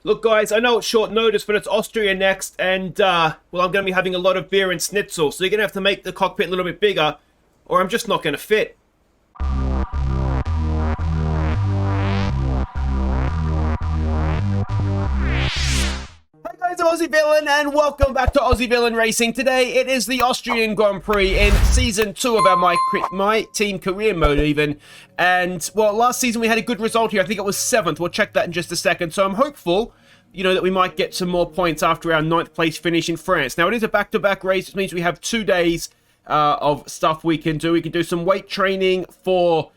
Look, guys, I know it's short notice, but it's Austria next, and, well, I'm going to be having a lot of beer and schnitzel, so you're going to have to make the cockpit a little bit bigger, or I'm just not going to fit. Hey guys, I'm Aussie Villain, and welcome back to Aussie Villain Racing. Today, it is the Austrian Grand Prix in Season 2 of our My Team Career Mode, even. And, well, last season we had a good result here. I think it was 7th. We'll check that in just a second. So I'm hopeful, you know, that we might get some more points after our 9th place finish in France. Now, it is a back-to-back race, which means we have 2 days of stuff we can do. We can do some weight training for...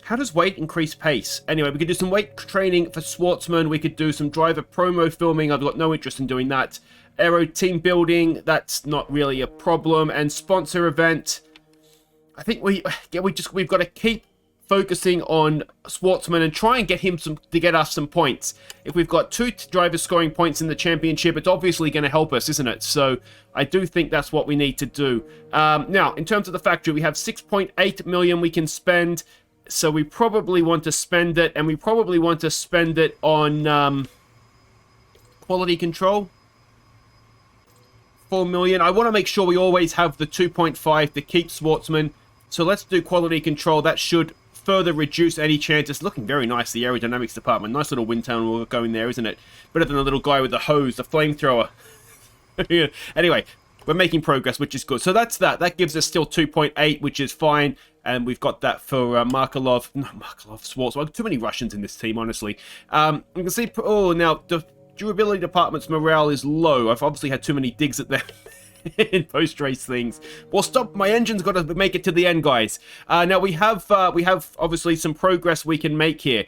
How does weight increase pace? Anyway, we could do some weight training for Schwartzman. We could do some driver promo filming. I've got no interest in doing that. Aero team building. That's not really a problem. And sponsor event. I think we've got to keep focusing on Schwartzman and try and get him to get us some points. If we've got 2 drivers scoring points in the championship, it's obviously going to help us, isn't it? So I do think that's what we need to do. Now, in terms of the factory, we have 6.8 million we can spend. So we probably want to spend it, and we probably want to spend it on quality control. 4 million. I want to make sure we always have the 2.5 to keep Schwartzman. So let's do quality control. That should further reduce any chances. Looking very nice, the aerodynamics department. Nice little wind tunnel going there, isn't it? Better than a little guy with a hose, the flamethrower. Yeah. Anyway, we're making progress, which is good. So that's that. That gives us still 2.8, which is fine. And we've got that for Schwartzman. Too many Russians in this team, honestly. You can see, oh, now the durability department's morale is low. I've obviously had too many digs at them in post-race things. Well, stop. My engine's got to make it to the end, guys. Now we have obviously some progress we can make here.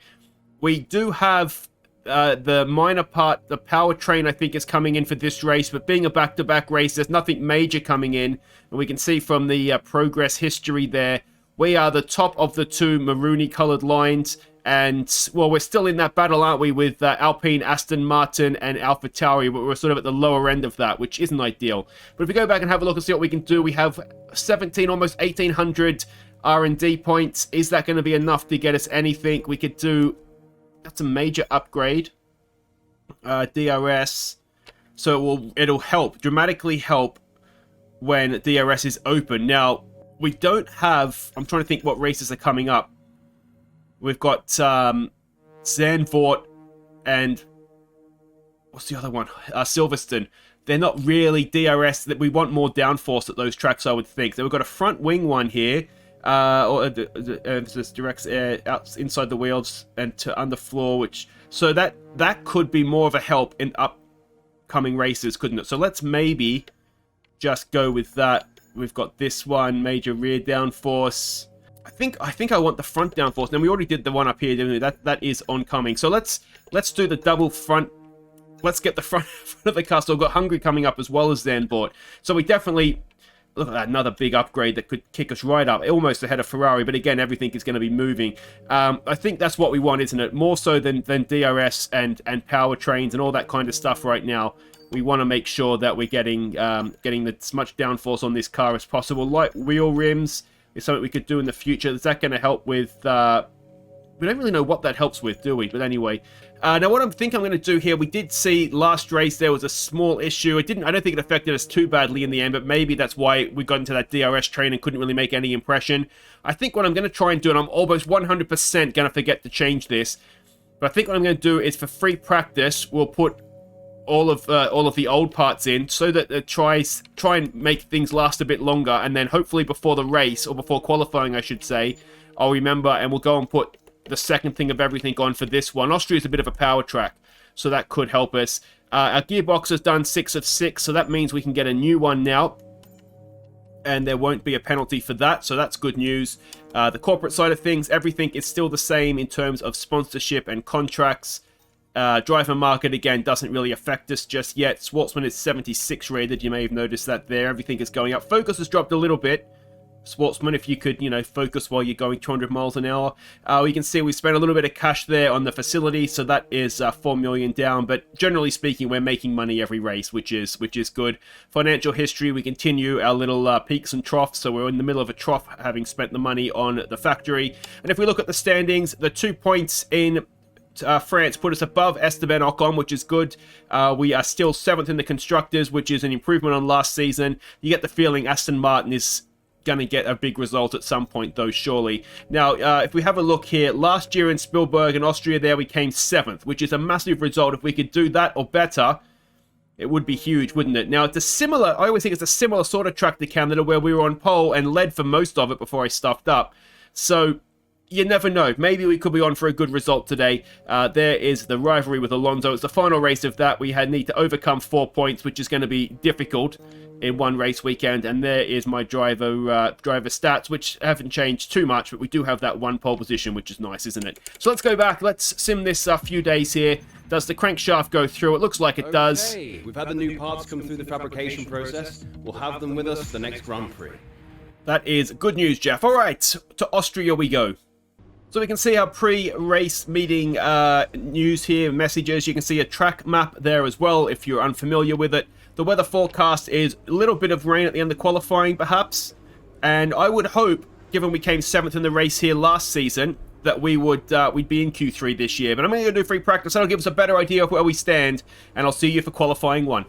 We do have the minor part, the powertrain, I think, is coming in for this race, but being a back-to-back race, there's nothing major coming in, and we can see from the progress history there, we are the top of the 2 maroony-coloured lines, and, well, we're still in that battle, aren't we, with Alpine, Aston Martin, and AlphaTauri, but we're sort of at the lower end of that, which isn't ideal. But if we go back and have a look and see what we can do, we have 17, almost 1,800 R&D points. Is that going to be enough to get us anything? We could do... That's a major upgrade. DRS. So it'll help, dramatically help when DRS is open. Now, we don't have... I'm trying to think what races are coming up. We've got Zandvoort and... What's the other one? Silverstone. They're not really DRS. That we want more downforce at those tracks, I would think. So we've got a front wing one here. This directs air out inside the wheels and to underfloor, which so that could be more of a help in upcoming races, couldn't it? So let's maybe just go with that. We've got this one, major rear downforce. I think I want the front downforce. Now we already did the one up here, didn't we? That is oncoming. So let's do the double front. Let's get the front of the car. So we've got Hungary coming up as well as Zandvoort. So we definitely. Look at that, another big upgrade that could kick us right up, almost ahead of Ferrari, but again, everything is going to be moving. I think that's what we want, isn't it? More so than DRS and powertrains and all that kind of stuff right now. We want to make sure that we're getting as much downforce on this car as possible. Light wheel rims is something we could do in the future. Is that going to help with... we don't really know what that helps with, do we? But anyway... now, what I think I'm going to do here, we did see last race there was a small issue. I don't think it affected us too badly in the end, but maybe that's why we got into that DRS train and couldn't really make any impression. I think what I'm going to try and do, and I'm almost 100% going to forget to change this, but I think what I'm going to do is for free practice, we'll put all of the old parts in so that it try and make things last a bit longer, and then hopefully before the race, or before qualifying, I should say, I'll remember and we'll go and put the second thing of everything on for this one. Austria is a bit of a power track, so that could help us. Our gearbox has done 6 of 6, so that means we can get a new one now, and there won't be a penalty for that, so that's good news. The corporate side of things, everything is still the same in terms of sponsorship and contracts. Driver market, again, doesn't really affect us just yet. Schwartzman is 76 rated, you may have noticed that there. Everything is going up. Focus has dropped a little bit. Schwartzman, if you could, focus while you're going 200 miles an hour. We can see we spent a little bit of cash there on the facility, so that is 4 million down. But generally speaking, we're making money every race, which is good. Financial history, we continue our little peaks and troughs, so we're in the middle of a trough, having spent the money on the factory. And if we look at the standings, the 2 points in France put us above Esteban Ocon, which is good. We are still 7th in the Constructors, which is an improvement on last season. You get the feeling Aston Martin is going to get a big result at some point, though, surely. Now, if we have a look here, last year in Spielberg and Austria there, we came 7th, which is a massive result. If we could do that or better, it would be huge, wouldn't it? Now, it's a similar, I always think it's a similar sort of track to Canada, where we were on pole and led for most of it before I stuffed up. So, you never know. Maybe we could be on for a good result today. There is the rivalry with Alonso. It's the final race of that. We need to overcome 4 points, which is going to be difficult in one race weekend. And there is my driver stats, which haven't changed too much, but we do have that 1 pole position, which is nice, isn't it? So let's go back. Let's sim this a few days here. Does the crankshaft go through? It looks like it does. We've had the new parts come through the fabrication process. We'll have them with us for the next Grand Prix. That is good news, Jeff. All right, to Austria we go. So we can see our pre-race meeting news here, messages. You can see a track map there as well if you're unfamiliar with it. The weather forecast is a little bit of rain at the end of qualifying, perhaps. And I would hope, given we came 7th in the race here last season, that we'd be in Q3 this year. But I'm going to do free practice. That'll give us a better idea of where we stand. And I'll see you for qualifying 1.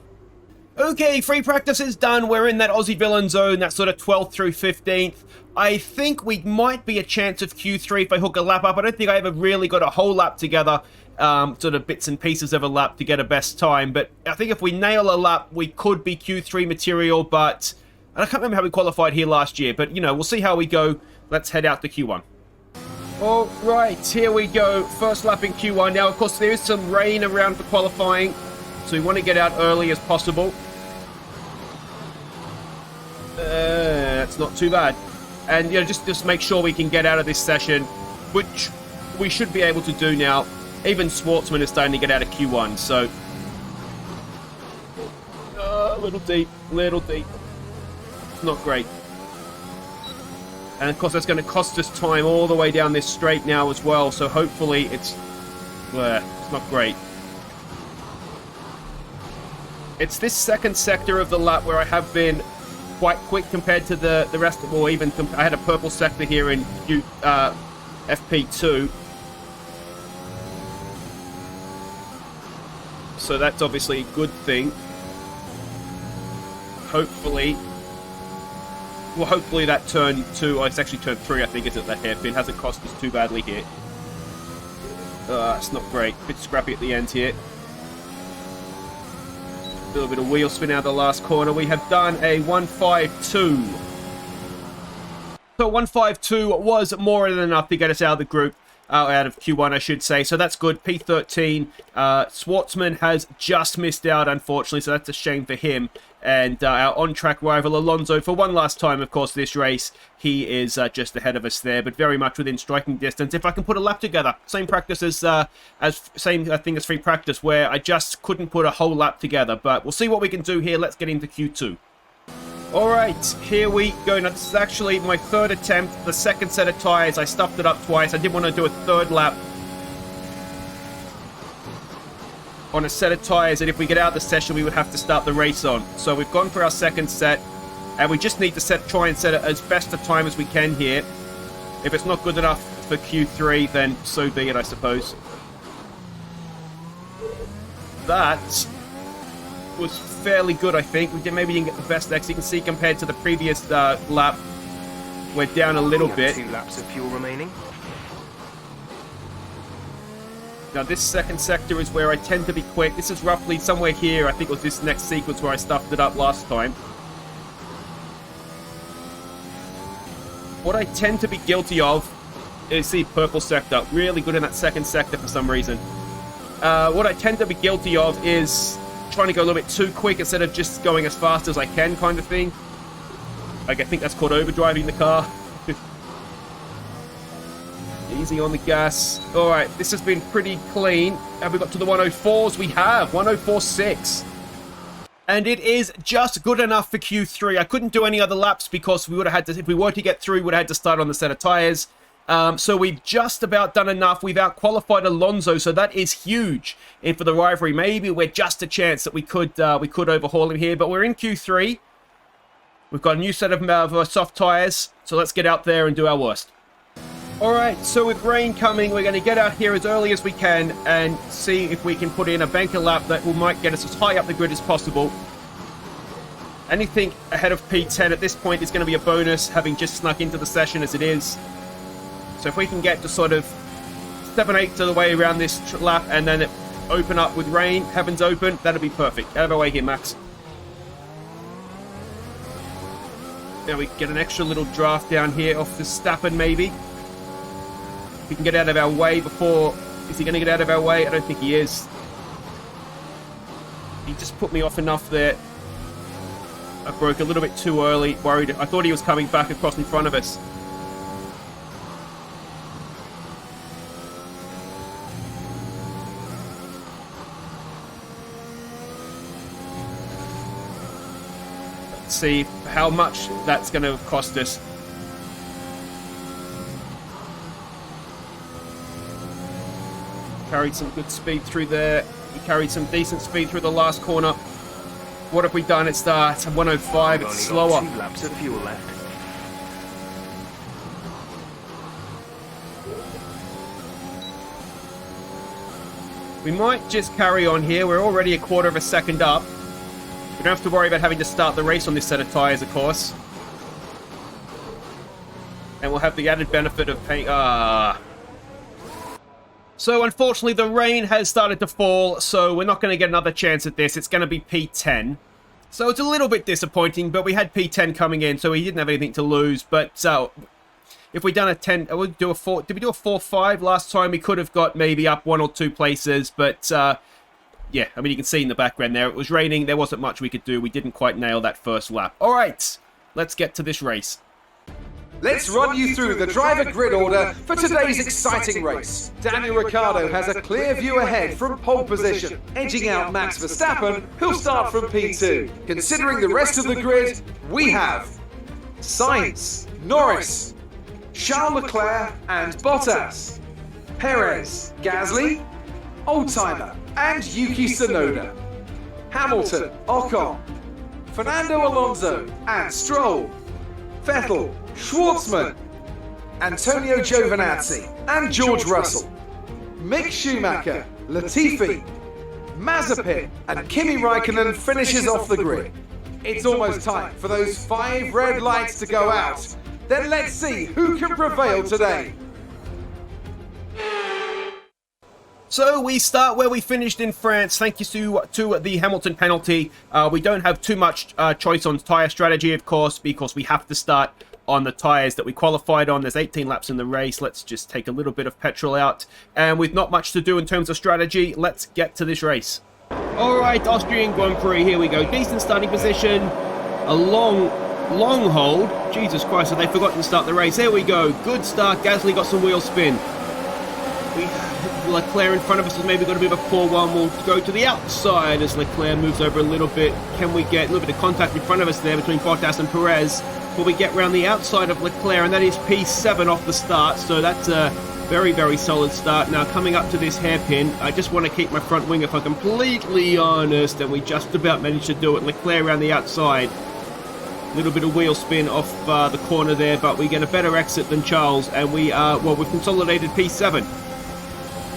Okay, free practice is done. We're in that Aussie Villain zone, that sort of 12th through 15th. I think we might be a chance of Q3 if I hook a lap up. I don't think I ever really got a whole lap together, sort of bits and pieces of a lap to get a best time. But I think if we nail a lap, we could be Q3 material. But I can't remember how we qualified here last year. But, you know, we'll see how we go. Let's head out to Q1. All right, here we go. First lap in Q1. Now, of course, there is some rain around for qualifying, so we want to get out early as possible. That's not too bad. And, you know, just make sure we can get out of this session, which we should be able to do now. Even Schwartzman is starting to get out of Q1, so... little deep. It's not great. And, of course, that's going to cost us time all the way down this straight now as well, so hopefully it's not great. It's this second sector of the lap where I have been quite quick compared to the rest of, or even I had a purple sector here in FP2, so that's obviously a good thing. Hopefully that turn 2, it's actually turn 3 I think, is it, that hairpin hasn't cost us too badly here. It's not great, bit scrappy at the end here. A little bit of wheel spin out of the last corner. We have done a 152. So 152 was more than enough to get us out of the group, out of Q1, I should say. So that's good. P13. Schwartzman has just missed out, unfortunately, so that's a shame for him. And our on-track rival, Alonso, for one last time, of course, this race, he is just ahead of us there, but very much within striking distance. If I can put a lap together, same practice as same thing as free practice, where I just couldn't put a whole lap together. But we'll see what we can do here. Let's get into Q2. All right, here we go. Now, this is actually my 3rd attempt, the 2nd set of tyres. I stuffed it up twice. I did want to do a 3rd lap on a set of tyres, and if we get out of the session, we would have to start the race on. So we've gone for our 2nd set, and we just need to try and set it as best a time as we can here. If it's not good enough for Q3, then so be it, I suppose. That was fairly good, I think. Maybe didn't get the best X. You can see compared to the previous lap, we're down a little bit. 2 laps of fuel remaining. Now, this 2nd sector is where I tend to be quick. This is roughly somewhere here. I think it was this next sequence where I stuffed it up last time. What I tend to be guilty of is the purple sector. Really good in that 2nd sector for some reason. What I tend to be guilty of is trying to go a little bit too quick instead of just going as fast as I can, kind of thing. Like, I think that's called overdriving the car. Easy on the gas. All right, this has been pretty clean. Have we got to the 104s? We have. 104.6. And it is just good enough for Q3. I couldn't do any other laps because we would have had to, if we were to get through, we would have had to start on the set of tyres. So we've just about done enough. We've out-qualified Alonso, so that is huge. And for the rivalry, maybe we're just a chance that we could overhaul him here. But we're in Q3. We've got a new set of soft tyres, so let's get out there and do our worst. Alright, so with rain coming, we're going to get out here as early as we can and see if we can put in a banker lap that might get us as high up the grid as possible. Anything ahead of P10 at this point is going to be a bonus, having just snuck into the session as it is. So if we can get to sort of 7/8 of the way around this lap and then open up with rain, heavens open, that'll be perfect. Out of our way here, Max. Now we get an extra little draft down here off Verstappen, maybe. If he can get out of our way before... Is he going to get out of our way? I don't think he is. He just put me off enough there. I broke a little bit too early. Worried. I thought he was coming back across in front of us. Let's see how much that's going to cost us. Carried some good speed through there. He carried some decent speed through the last corner. What have we done? It's 105. It's slower. 2 laps of fuel left. We might just carry on here. We're already a quarter of a second up. We don't have to worry about having to start the race on this set of tyres, of course. And we'll have the added benefit of paying... So, unfortunately, the rain has started to fall, so we're not going to get another chance at this. It's going to be P10. So, it's a little bit disappointing, but we had P10 coming in, so we didn't have anything to lose. But, if we'd done a 10... Did we do a 4-5 last time? We could have got maybe up 1 or 2 places, but, yeah, I mean, you can see in the background there, it was raining. There wasn't much we could do. We didn't quite nail that first lap. All right, let's get to this race. Let's run you through the driver grid order for today's exciting race. Daniel Ricciardo has a clear view ahead from pole position, edging out Max Verstappen, who'll start from P2. Considering the rest of the grid, we have Sainz, Norris, Charles Leclerc and Bottas, Perez, Gasly, Oldtimer and Yuki Tsunoda, Hamilton, Ocon, Fernando Alonso and Stroll, Vettel, Schwartzman, Antonio Giovinazzi and George Russell, Mick Schumacher, Latifi, Mazepin and Kimi Raikkonen finishes off the grid. It's almost time for those 5 red lights to go out. Then let's see who can prevail today. So we start where we finished in France, thank you to the Hamilton penalty. We don't have too much choice on tyre strategy, of course, because we have to start on the tyres that we qualified on. There's 18 laps in the race. Let's just take a little bit of petrol out. And with not much to do in terms of strategy, let's get to this race. Alright, Austrian Grand Prix, here we go. Decent starting position. A long hold. Jesus Christ, have they forgotten to start the race? There we go. Good start. Gasly got some wheel spin. Leclerc in front of us has maybe got a bit of a poor one. We'll go to the outside as Leclerc moves over a little bit. Can we get a little bit of contact in front of us there between Bottas and Perez? Will we get round the outside of Leclerc? And that is P7 off the start. So that's a very, very solid start. Now coming up to this hairpin, I just want to keep my front wing if I'm completely honest. And we just about managed to do it. Leclerc around the outside. A little bit of wheel spin off the corner there. But we get a better exit than Charles. And we are, well, we've consolidated P7.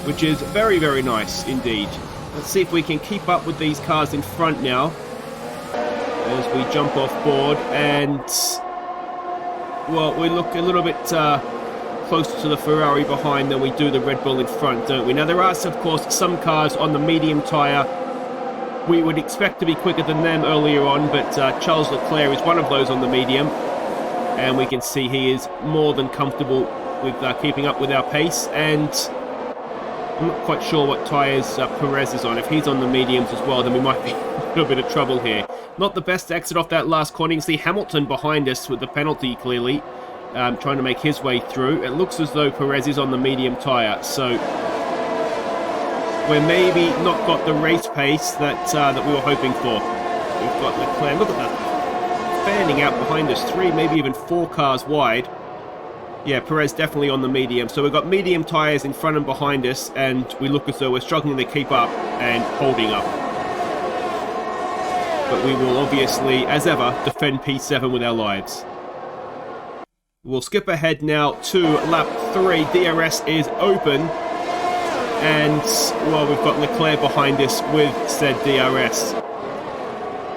Which is very, very nice indeed. Let's see if we can keep up with these cars in front now as we jump off board. And, well, we look a little bit closer to the Ferrari behind than we do the Red Bull in front, don't we? Now, there are, of course, some cars on the medium tyre. We would expect to be quicker than them earlier on, but Charles Leclerc is one of those on the medium. And we can see he is more than comfortable with keeping up with our pace. And I'm not quite sure what tyres Perez is on. If he's on the mediums as well, then we might be in a little bit of trouble here. Not the best exit off that last corner. You can see Hamilton behind us with the penalty clearly, trying to make his way through. It looks as though Perez is on the medium tyre, so we're maybe not got the race pace that we were hoping for. We've got Leclerc. Look at that, fanning out behind us. 3, maybe even 4 cars wide. Yeah, Perez definitely on the medium. So we've got medium tyres in front and behind us, and we look as though we're struggling to keep up and holding up. But we will obviously, as ever, defend P7 with our lives. We'll skip ahead now to lap 3. DRS is open. And, well, we've got Leclerc behind us with said DRS.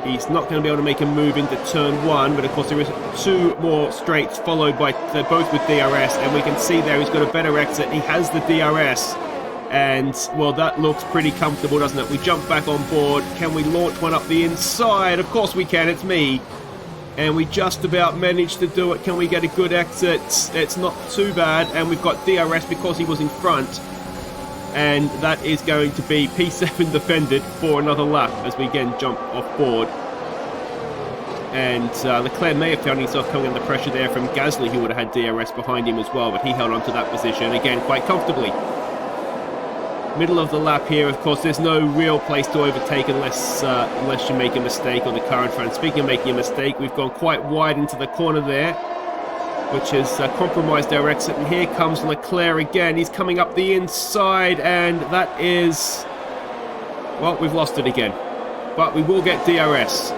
He's not going to be able to make a move into turn 1, but of course there is 2 more straights followed by, they're both with DRS, and we can see there he's got a better exit. He has the DRS, and, well, that looks pretty comfortable, doesn't it? We jump back on board. Can we launch one up the inside? Of course we can, it's me. And we just about managed to do it. Can we get a good exit? It's not too bad, and we've got DRS because he was in front. And that is going to be P7 defended for another lap as we again jump off board. And Leclerc may have found himself coming under pressure there from Gasly, who would have had DRS behind him as well, but he held on to that position again quite comfortably. Middle of the lap here, of course, there's no real place to overtake unless you make a mistake on the car in front. Speaking of making a mistake, we've gone quite wide into the corner there, which has compromised our exit. And here comes Leclerc again. He's coming up the inside, and that is... well, we've lost it again. But we will get DRS.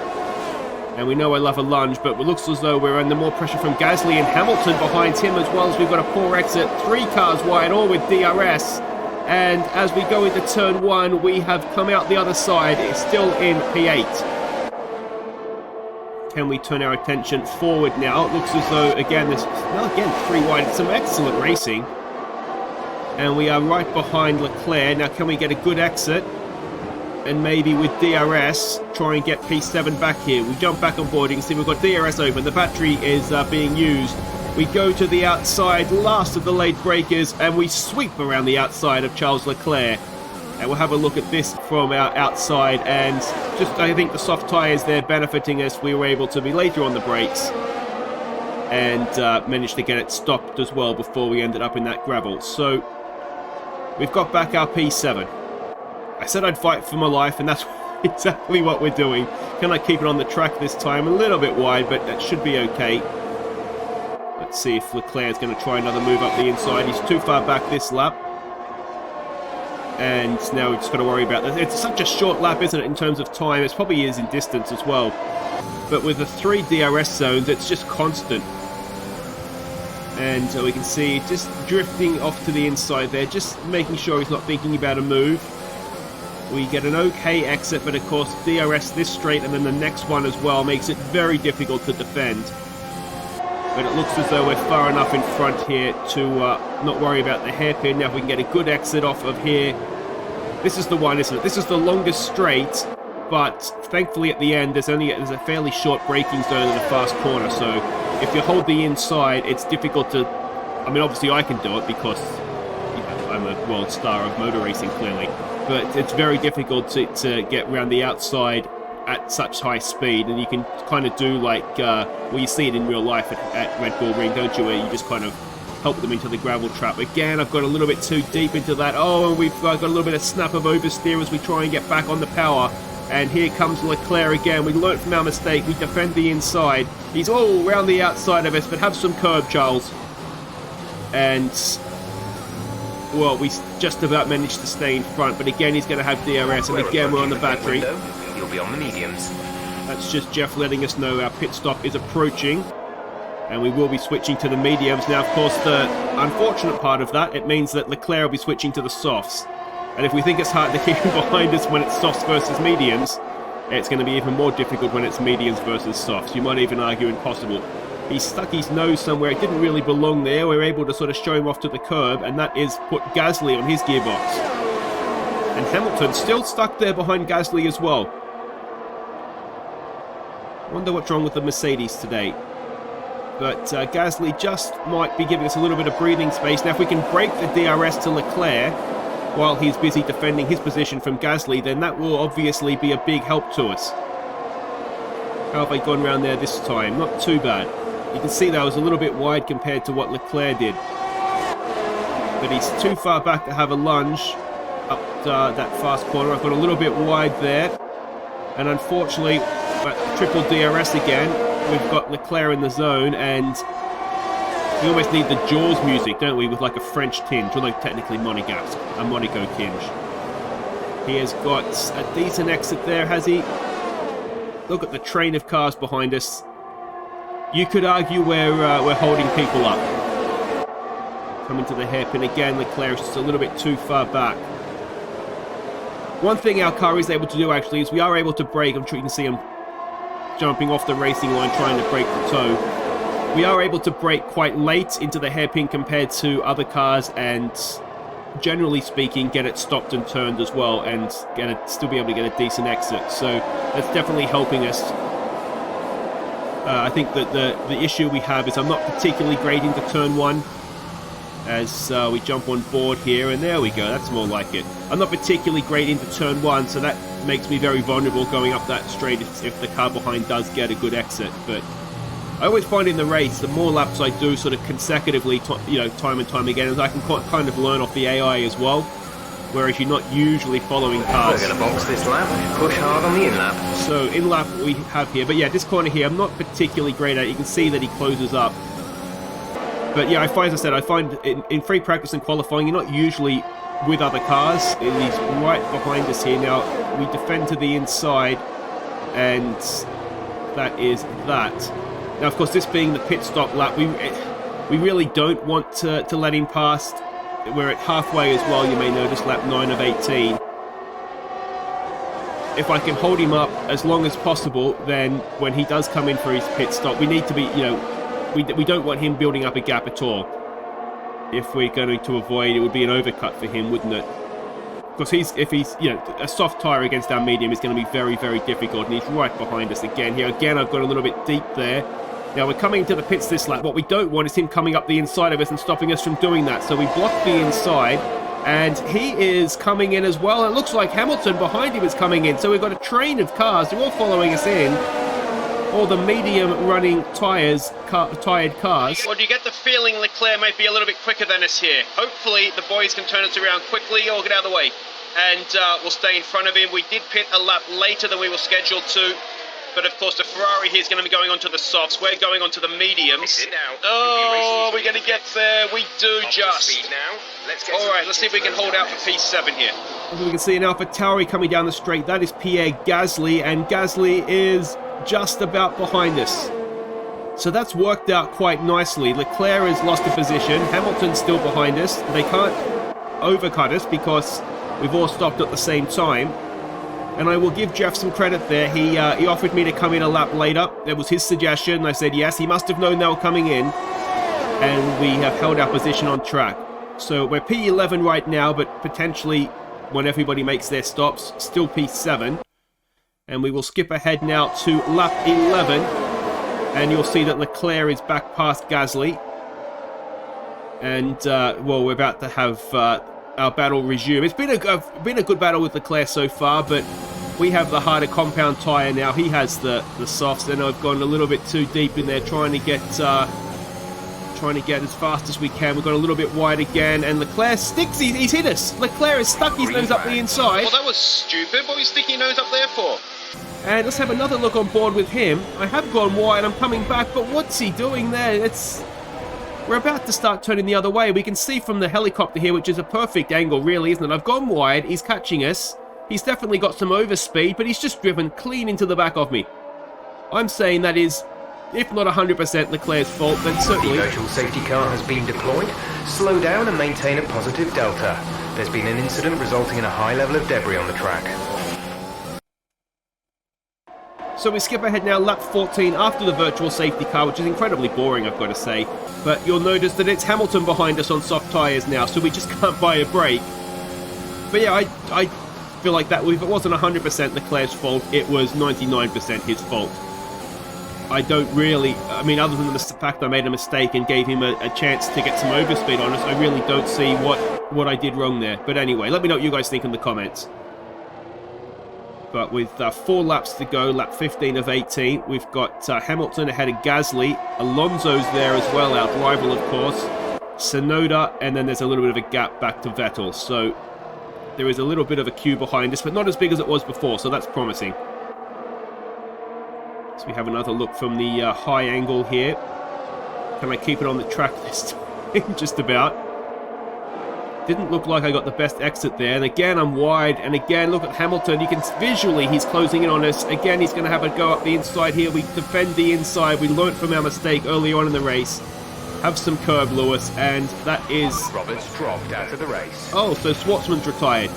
And we know I love a lunge, but it looks as though we're under more pressure from Gasly and Hamilton behind him as well, as we've got a poor exit. 3 cars wide, all with DRS. And as we go into turn 1, we have come out the other side. It's still in P8. Can we turn our attention forward now? It looks as though, again, there's, well, again, 3 wide. It's some excellent racing. And we are right behind Leclerc. Now, can we get a good exit? And maybe with DRS, try and get P7 back here. We jump back on board. You can see we've got DRS open. The battery is being used. We go to the outside, last of the late breakers, and we sweep around the outside of Charles Leclerc. And we'll have a look at this from our outside, and just, I think the soft tyres there benefiting us. We were able to be later on the brakes and managed to get it stopped as well before we ended up in that gravel. So we've got back our P7. I said I'd fight for my life, and that's exactly what we're doing. Can I keep it on the track this time? A little bit wide, but that should be okay. Let's see if Leclerc's going to try another move up the inside. He's too far back this lap. And now we've just got to worry about this. It's such a short lap, isn't it, in terms of time? It probably is in distance as well. But with the 3 DRS zones, it's just constant. And we can see just drifting off to the inside there, just making sure he's not thinking about a move. We get an okay exit, but of course DRS this straight and then the next one as well makes it very difficult to defend. But it looks as though we're far enough in front here to not worry about the hairpin. Now if we can get a good exit off of here. This is the one, isn't it? This is the longest straight, but thankfully at the end there's a fairly short braking zone in the fast corner. So if you hold the inside, it's difficult to... I mean, obviously I can do it because I'm a world star of motor racing, clearly. But it's very difficult to get around the outside at such high speed, and you can kind of do like, well, you see it in real life at Red Bull Ring, don't you, where you just kind of help them into the gravel trap. Again, I've got a little bit too deep into that. Oh, and we've got a little bit of snap of oversteer as we try and get back on the power. And here comes Leclerc again. We learnt from our mistake. We defend the inside. He's all around the outside of us, but have some curb, Charles. And... well, we just about managed to stay in front, but again he's going to have DRS, and again we're on the battery. You'll be on the mediums. That's just Jeff letting us know our pit stop is approaching, and we will be switching to the mediums. Now, of course, the unfortunate part of that, it means that Leclerc will be switching to the softs. And if we think it's hard to keep him behind us when it's softs versus mediums, it's going to be even more difficult when it's mediums versus softs. You might even argue impossible. He stuck his nose somewhere. It didn't really belong there. We were able to sort of show him off to the curb, and that is put Gasly on his gearbox. And Hamilton still stuck there behind Gasly as well. Wonder what's wrong with the Mercedes today. But Gasly just might be giving us a little bit of breathing space. Now, if we can break the DRS to Leclerc while he's busy defending his position from Gasly, then that will obviously be a big help to us. How have I gone around there this time? Not too bad. You can see that I was a little bit wide compared to what Leclerc did. But he's too far back to have a lunge up that fast corner. I've got a little bit wide there. And unfortunately, triple DRS again. We've got Leclerc in the zone, and we almost need the Jaws music, don't we? With like a French tinge, although technically Monegasque, a Monaco tinge. He has got a decent exit there, has he? Look at the train of cars behind us. You could argue we're holding people up. coming to the hairpin again. Leclerc is just a little bit too far back. One thing our car is able to do actually is we are able to brake. I'm sure you can see him jumping off the racing line trying to break the toe. We are able to brake quite late into the hairpin compared to other cars, and generally speaking get it stopped and turned as well, and still be able to get a decent exit. So that's definitely helping us. I think that the issue we have is I'm not particularly great into turn 1 as we jump on board here, and there we go, that's more like it. I'm not particularly great into turn 1, so that makes me very vulnerable going up that straight if the car behind does get a good exit. But I always find in the race, the more laps I do sort of consecutively, time and time again, I can kind of learn off the AI as well, whereas you're not usually following cars. We're going to box this lap, push hard on the in-lap. So in-lap we have here, but yeah, this corner here I'm not particularly great at. You can see that he closes up. But yeah, as I said, I find in free practice and qualifying, you're not usually with other cars. He's right behind us here. Now, we defend to the inside, and that is that. Now, of course, this being the pit stop lap, we really don't want to let him past. We're at halfway as well, you may notice, lap 9 of 18. If I can hold him up as long as possible, then when he does come in for his pit stop, we need to be, we don't want him building up a gap at all. If we're going to avoid, it would be an overcut for him, wouldn't it? Because if he's, a soft tyre against our medium is going to be very, very difficult, and he's right behind us again. Here again, I've got a little bit deep there. Now we're coming to the pits this lap. What we don't want is him coming up the inside of us and stopping us from doing that. So we block the inside, and he is coming in as well. It looks like Hamilton behind him is coming in. So we've got a train of cars. They're all following us in. All the medium running tired cars. Well, do you get the feeling Leclerc might be a little bit quicker than us here? Hopefully the boys can turn us around quickly or get out of the way, and we'll stay in front of him. We did pit a lap later than we were scheduled to, but of course the Ferrari here is going to be going onto the softs. We're going onto the mediums. Oh, we're going to get there. We do just. All right, let's see if we can hold out for P7 here. As we can see an AlphaTauri coming down the straight. That is Pierre Gasly, and Gasly is just about behind us. So that's worked out quite nicely. Leclerc has lost a position. Hamilton's still behind us. They can't overcut us because we've all stopped at the same time. And I will give Jeff some credit there. He offered me to come in a lap later. That was his suggestion. I said yes. He must have known they were coming in. And we have held our position on track. So we're P11 right now, but potentially when everybody makes their stops, still P7. And we will skip ahead now to lap 11. And you'll see that Leclerc is back past Gasly. And, well, we're about to have our battle resume. It's been a good battle with Leclerc so far, but we have the harder compound tyre now. He has the softs, and I've gone a little bit too deep in there trying to get as fast as we can. We've got a little bit wide again, and Leclerc sticks. He's hit us. Leclerc has stuck his nose up the inside. Well, that was stupid. What was he sticking his nose up there for? And let's have another look on board with him. I have gone wide. I'm coming back, but what's he doing there? We're about to start turning the other way. We can see from the helicopter here, which is a perfect angle, really, isn't it? I've gone wide. He's catching us. He's definitely got some overspeed, but he's just driven clean into the back of me. I'm saying that is, if not 100% Leclerc's fault, then certainly... The virtual safety car has been deployed. Slow down and maintain a positive delta. There's been an incident resulting in a high level of debris on the track. So we skip ahead now, lap 14 after the virtual safety car, which is incredibly boring, I've got to say. But you'll notice that it's Hamilton behind us on soft tyres now, so we just can't buy a break. But yeah, I feel like that if it wasn't 100% Leclerc's fault, it was 99% his fault. I don't really, I mean, other than the fact I made a mistake and gave him a chance to get some overspeed on us, I really don't see what I did wrong there. But anyway, let me know what you guys think in the comments. But with 4 laps to go, lap 15 of 18, we've got Hamilton ahead of Gasly. Alonso's there as well, our rival, of course. Tsunoda, and then there's a little bit of a gap back to Vettel. So there is a little bit of a queue behind us, but not as big as it was before, so that's promising. So we have another look from the high angle here. Can I keep it on the track this time? Just about. Didn't look like I got the best exit there. And again, I'm wide. And again, look at Hamilton. You can visually, he's closing in on us. Again, he's going to have a go up the inside here. We defend the inside. We learnt from our mistake early on in the race. Have some curb, Lewis, and that is... Roberts dropped out of the race. Oh, so Schwartzman's retired.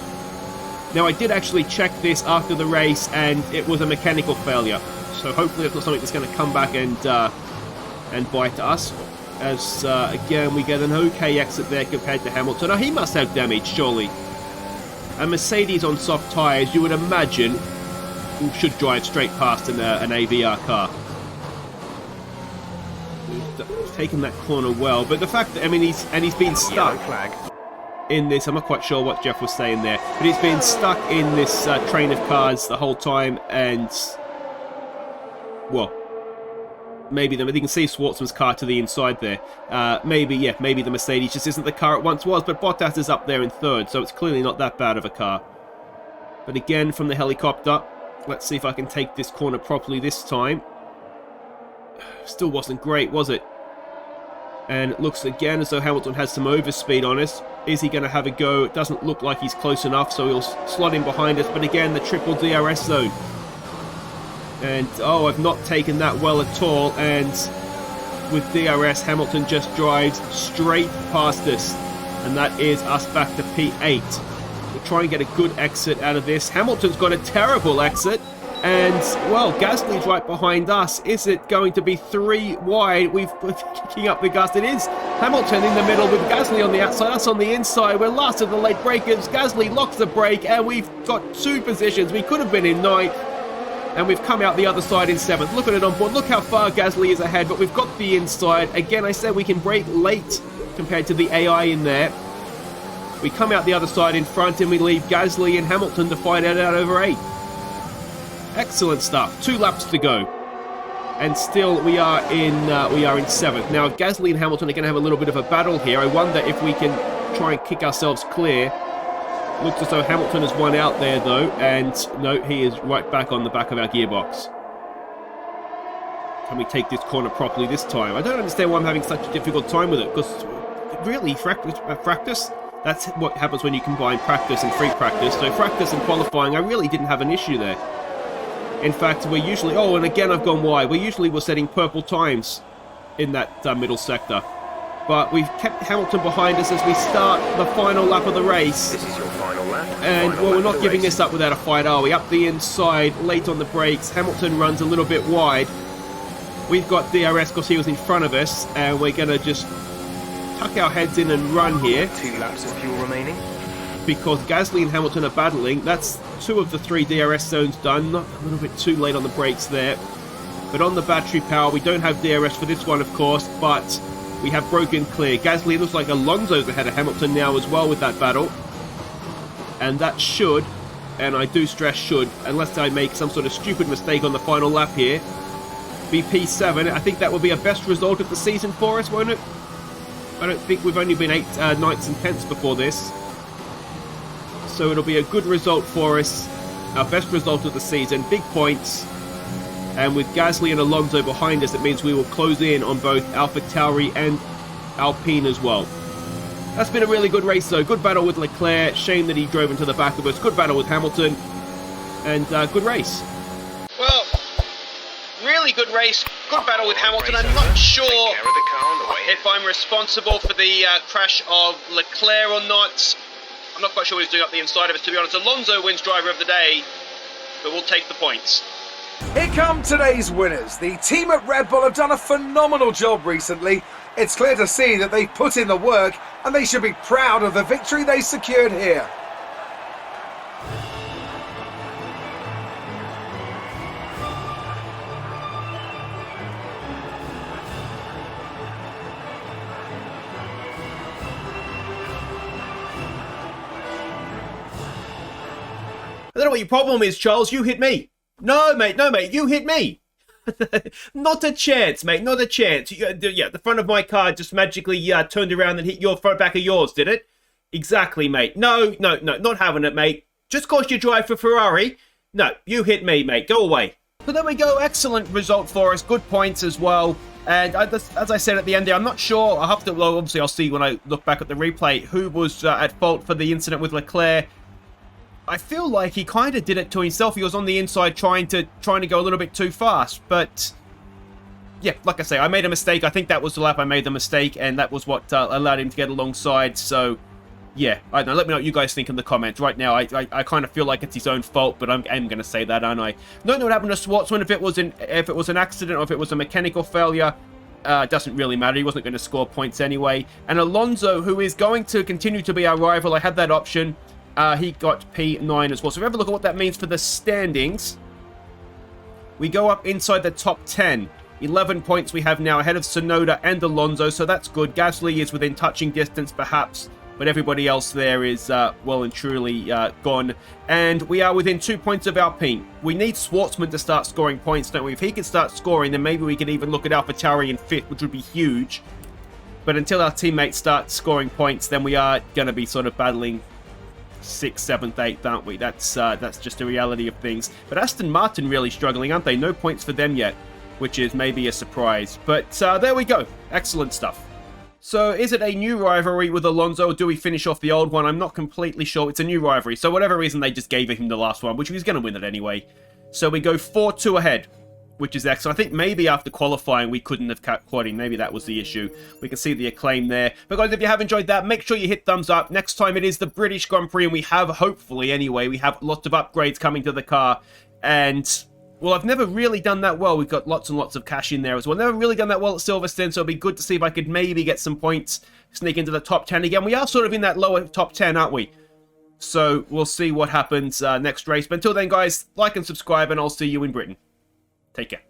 Now, I did actually check this after the race, and it was a mechanical failure. So hopefully it's not something that's going to come back and bite us. As, again, we get an okay exit there compared to Hamilton. Oh, he must have damage, surely. A Mercedes on soft tyres, you would imagine, should drive straight past an AVR car. He's taken that corner well, but the fact that, I mean, he's been stuck in this. I'm not quite sure what Jeff was saying there, but he's been stuck in this train of cars the whole time, and well, maybe you can see Schwartzman's car to the inside there. Maybe the Mercedes just isn't the car it once was, but Bottas is up there in third, so it's clearly not that bad of a car. But again, from the helicopter, let's see if I can take this corner properly this time. Still wasn't great, was it? And it looks again as though Hamilton has some overspeed on us. Is he going to have a go? It doesn't look like he's close enough, so he'll slot in behind us. But again, the triple DRS zone. And, oh, I've not taken that well at all. And with DRS, Hamilton just drives straight past us. And that is us back to P8. We'll try and get a good exit out of this. Hamilton's got a terrible exit. And, well, Gasly's right behind us. Is it going to be 3 wide? We're kicking up the gust. It is Hamilton in the middle with Gasly on the outside, us on the inside. We're last of the late breakers. Gasly locks the brake, and we've got 2 positions. We could have been in 9th, and we've come out the other side in 7th. Look at it on board. Look how far Gasly is ahead, but we've got the inside. Again, I said we can brake late compared to the AI in there. We come out the other side in front, and we leave Gasly and Hamilton to fight it out over 8. Excellent stuff. 2 laps to go, and still we are in 7th. Now, if Gasly and Hamilton are going to have a little bit of a battle here, I wonder if we can try and kick ourselves clear. Looks as though Hamilton has won out there, though, and no, he is right back on the back of our gearbox. Can we take this corner properly this time? I don't understand why I'm having such a difficult time with it, because really, practice. That's what happens when you combine practice and free practice. So practice and qualifying, I really didn't have an issue there. In fact, we're usually... Oh, and again, I've gone wide. We usually were setting purple times in that middle sector. But we've kept Hamilton behind us as we start the final lap of the race. This is your final lap. And, well, we're not giving this up without a fight, are we? Up the inside, late on the brakes. Hamilton runs a little bit wide. We've got DRS because he was in front of us. And we're going to just tuck our heads in and run here. 2 laps of fuel remaining. Because Gasly and Hamilton are battling. That's 2 of the 3 DRS zones done. Not a little bit too late on the brakes there. But on the battery power, we don't have DRS for this one, of course, but we have broken clear. Gasly, looks like Alonso's ahead of Hamilton now as well with that battle. And that should, and I do stress should, unless I make some sort of stupid mistake on the final lap here, be P7. I think that will be a best result of the season for us, won't it? I don't think we've only been 8 9ths and 10ths before this. So it'll be a good result for us, our best result of the season, big points, and with Gasly and Alonso behind us, it means we will close in on both AlphaTauri and Alpine as well. That's been a really good race though, good battle with Leclerc, shame that he drove into the back of us, good battle with Hamilton, and good race. Well, really good race, good battle with Hamilton. I'm not sure if I'm responsible for the crash of Leclerc or not. I'm not quite sure what he's doing up the inside of us, to be honest. Alonso wins driver of the day, but we'll take the points. Here come today's winners. The team at Red Bull have done a phenomenal job recently. It's clear to see that they've put in the work, and they should be proud of the victory they secured here. I don't know what your problem is, Charles. You hit me. No, mate, you hit me. Not a chance, mate, not a chance. Yeah, the front of my car just magically turned around and hit your front back of yours, did it? Exactly, mate. No, not having it, mate. Just cause you drive for Ferrari. No, you hit me, mate. Go away. So there we go. Excellent result for us. Good points as well. And as I said at the end there, I'm not sure. I'll have to, well, obviously I'll see when I look back at the replay who was at fault for the incident with Leclerc. I feel like he kind of did it to himself. He was on the inside trying to go a little bit too fast, but yeah, like I say, I made a mistake. I think that was the lap I made the mistake, and that was what allowed him to get alongside. So, yeah, I don't know. Let me know what you guys think in the comments. Right now, I kind of feel like it's his own fault, but I'm going to say that, aren't I? Don't know what happened to Schwartzman, if it was an accident or if it was a mechanical failure. Doesn't really matter. He wasn't going to score points anyway. And Alonso, who is going to continue to be our rival, I had that option. He got P9 as well. So if we have a look at what that means for the standings, we go up inside the top 10. 11 points we have now ahead of Tsunoda and Alonso, so that's good. Gasly is within touching distance, perhaps, but everybody else there is well and truly gone. And we are within 2 points of Alpine. We need Schwartzman to start scoring points, don't we? If he can start scoring, then maybe we could even look at AlphaTauri in 5th, which would be huge. But until our teammates start scoring points, then we are going to be sort of battling 6th, 7th, 8th, aren't we? That's just the reality of things. But Aston Martin really struggling, aren't they? No points for them yet, which is maybe a surprise. But there we go. Excellent stuff. So is it a new rivalry with Alonso, or do we finish off the old one? I'm not completely sure. It's a new rivalry. So whatever reason, they just gave him the last one, which he was going to win it anyway. So we go 4-2 ahead, which is excellent. I think maybe after qualifying, we couldn't have kept quadding. Maybe that was the issue. We can see the acclaim there. But guys, if you have enjoyed that, make sure you hit thumbs up. Next time it is the British Grand Prix, and we have, hopefully anyway, we have lots of upgrades coming to the car. And, well, I've never really done that well. We've got lots and lots of cash in there as well. Never really done that well at Silverstone, so it'd be good to see if I could maybe get some points, sneak into the top 10 again. We are sort of in that lower top 10, aren't we? So we'll see what happens next race. But until then, guys, like and subscribe, and I'll see you in Britain. Take care.